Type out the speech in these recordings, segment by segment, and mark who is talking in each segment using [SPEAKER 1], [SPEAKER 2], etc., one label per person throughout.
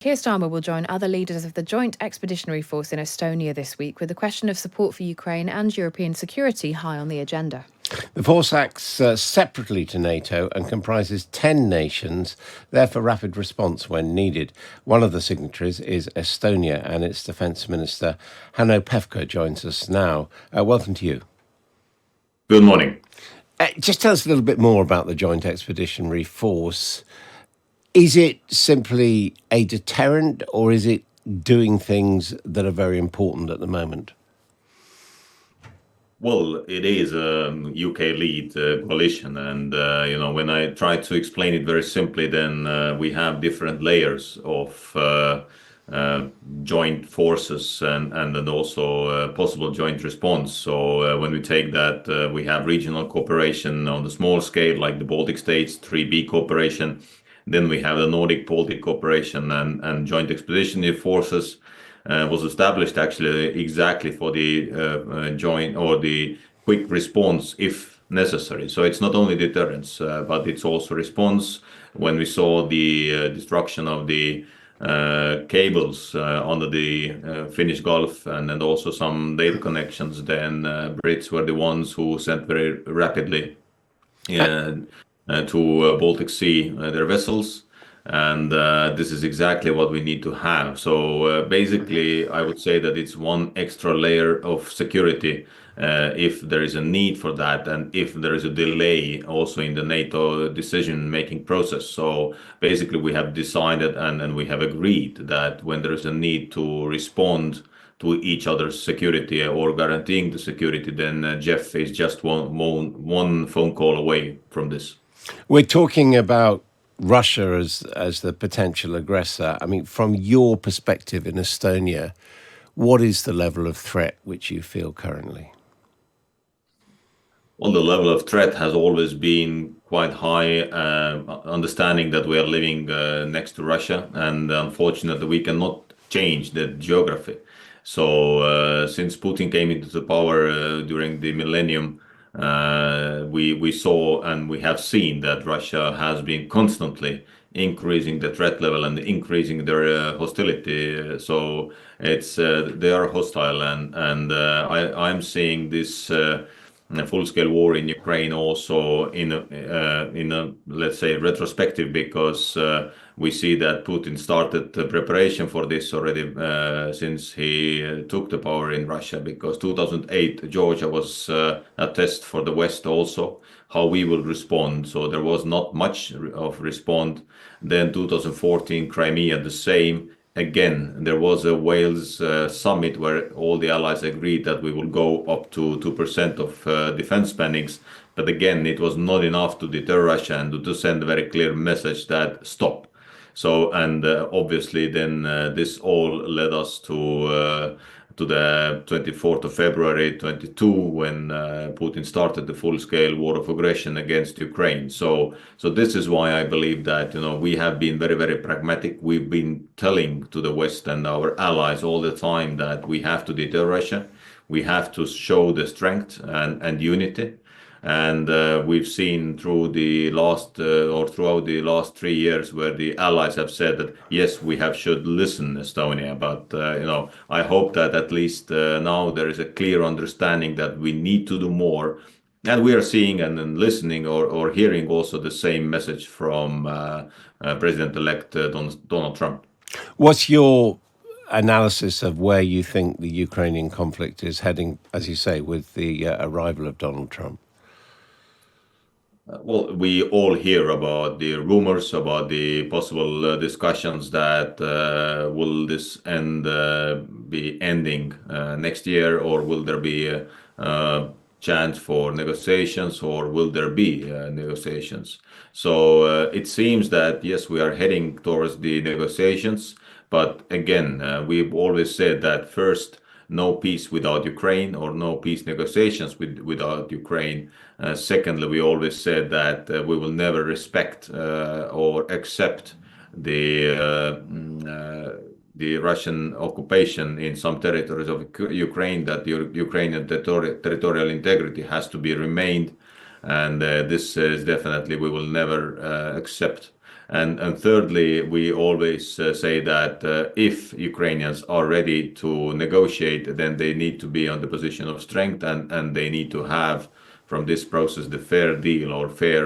[SPEAKER 1] Keir Starmer will join other leaders of the Joint Expeditionary Force in Estonia this week, with the question of support for Ukraine and European security high on the agenda.
[SPEAKER 2] The force acts separately to NATO and comprises 10 nations, there for rapid response when needed. One of the signatories is Estonia, and its Defence Minister Hanno Pevkur joins us now. Welcome to you.
[SPEAKER 3] Good morning.
[SPEAKER 2] Just tell us a little bit more about the Joint Expeditionary Force. Is it simply a deterrent, or is it doing things that are very important at the moment?
[SPEAKER 3] Well, it is a UK lead coalition, and when I try to explain it very simply, then we have different layers of joint forces and then also possible joint response. So when we take that, we have regional cooperation on the small scale, like the Baltic states, 3B cooperation. Then we have the Nordic Baltic cooperation and joint expeditionary forces. Was established actually exactly for the joint or the quick response if necessary. So it's not only deterrence, but it's also response. When we saw the destruction of the cables under the Finnish Gulf and also some data connections, then Brits were the ones who sent very rapidly to Baltic Sea their vessels. And this is exactly what we need to have. So basically, I would say that it's one extra layer of security if there is a need for that, and if there is a delay also in the NATO decision-making process. So basically, we have decided and we have agreed that when there is a need to respond to each other's security or guaranteeing the security, then Jeff is just one phone call away from this.
[SPEAKER 2] We're talking about Russia as the potential aggressor. I mean, from your perspective in Estonia, what is the level of threat which you feel currently?
[SPEAKER 3] Well, the level of threat has always been quite high, understanding that we are living next to Russia, and unfortunately we cannot change the geography. So since Putin came into the power during the millennium, we saw and we have seen that Russia has been constantly increasing the threat level and increasing their hostility. So it's they are hostile, and I'm seeing this full-scale war in Ukraine also in a let's say retrospective, because we see that Putin started the preparation for this already since he took the power in Russia, because 2008 Georgia was a test for the West also, how we will respond. So there was not much of respond. Then 2014 Crimea, the same. Again, there was a Wales summit where all the allies agreed that we will go up to 2% of defense spendings. But again, it was not enough to deter Russia and to send a very clear message that stop. So, and obviously then this all led us to the 24th of February 22, when Putin started the full-scale war of aggression against Ukraine. So this is why I believe that we have been very, very pragmatic. We've been telling to the West and our allies all the time that we have to deter Russia. We have to show the strength and unity. And we've seen through the last or throughout the last 3 years where the allies have said that yes, we should listen Estonia, but I hope that at least now there is a clear understanding that we need to do more, and we are seeing and then listening or hearing also the same message from President-elect Donald Trump.
[SPEAKER 2] What's your analysis of where you think the Ukrainian conflict is heading, as you say, with the arrival of Donald Trump?
[SPEAKER 3] Well, we all hear about the rumors, about the possible discussions that will this end be ending next year, or will there be a chance for negotiations, or will there be negotiations? So it seems that yes, we are heading towards the negotiations, but again, we've always said that first, no peace without Ukraine, or no peace negotiations without Ukraine. Secondly, we always said that we will never respect or accept the Russian occupation in some territories of Ukraine, that the Ukrainian territorial integrity has to be remained. And this is definitely we will never accept. And thirdly, we always say that if Ukrainians are ready to negotiate, then they need to be on the position of strength, and they need to have from this process the fair deal or fair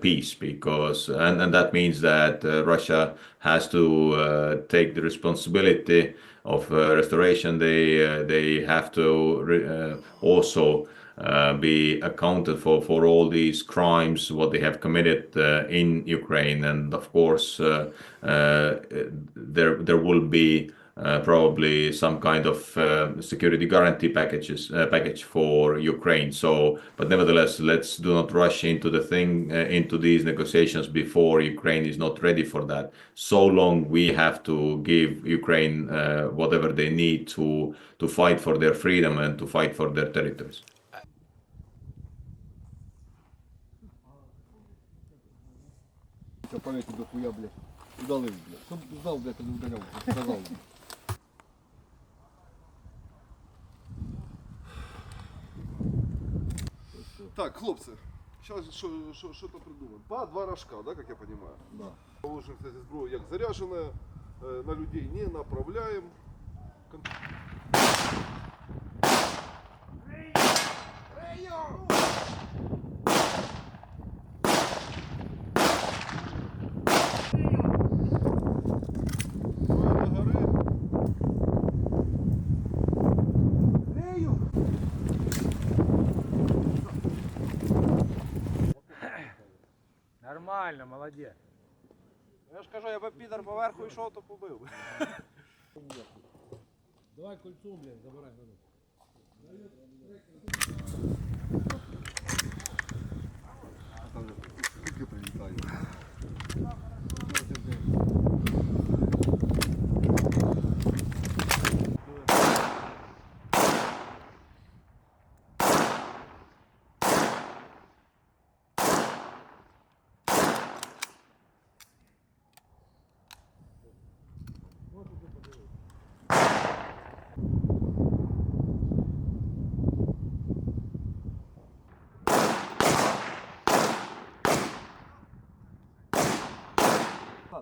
[SPEAKER 3] peace, because and that means that Russia has to take the responsibility of restoration. They have to also be accounted for all these crimes what they have committed in Ukraine, and of course there will be probably some kind of security guarantee package for Ukraine. So, but nevertheless, let's do not rush into the thing into these negotiations before Ukraine is not ready for that. So long we have to give Ukraine whatever they need to fight for their freedom and to fight for their territories.
[SPEAKER 4] Пам'яті дохуя, блядь, удалив, блядь. Щоб знав, блядь, не удаляв, сказав. Так, хлопцы, сейчас что-то придумаем. По 2 рожка, да, как я понимаю? Да. Положим, кстати, сброю, як заряженная, на людей не направляем.
[SPEAKER 5] Нормально, молодець.
[SPEAKER 6] Я ж кажу, я би підар поверху йшов, то побив.
[SPEAKER 5] Давай кольцо, блядь, забирай.
[SPEAKER 4] Там тільки прилітають.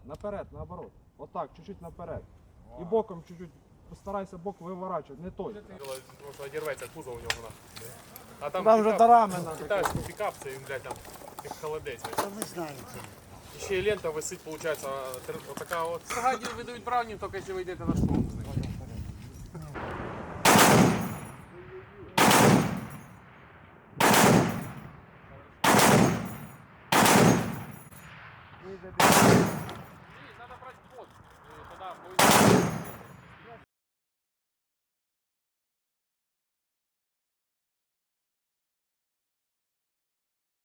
[SPEAKER 6] Наперед, наоборот. Отак, чуть-чуть наперед. І боком чуть-чуть постарайся бок виворачувати, не той.
[SPEAKER 5] Тому що одірветься кузов у нього нахуй. А
[SPEAKER 6] Там вже до рамена.
[SPEAKER 5] Китайський пікап, це він, блядь, там як холодець.
[SPEAKER 7] Та ми знаємо це.
[SPEAKER 5] І ще й лента висить, виходить, така от. Сагаді видають браунів, тільки якщо ви йдете на школу.
[SPEAKER 6] Ні,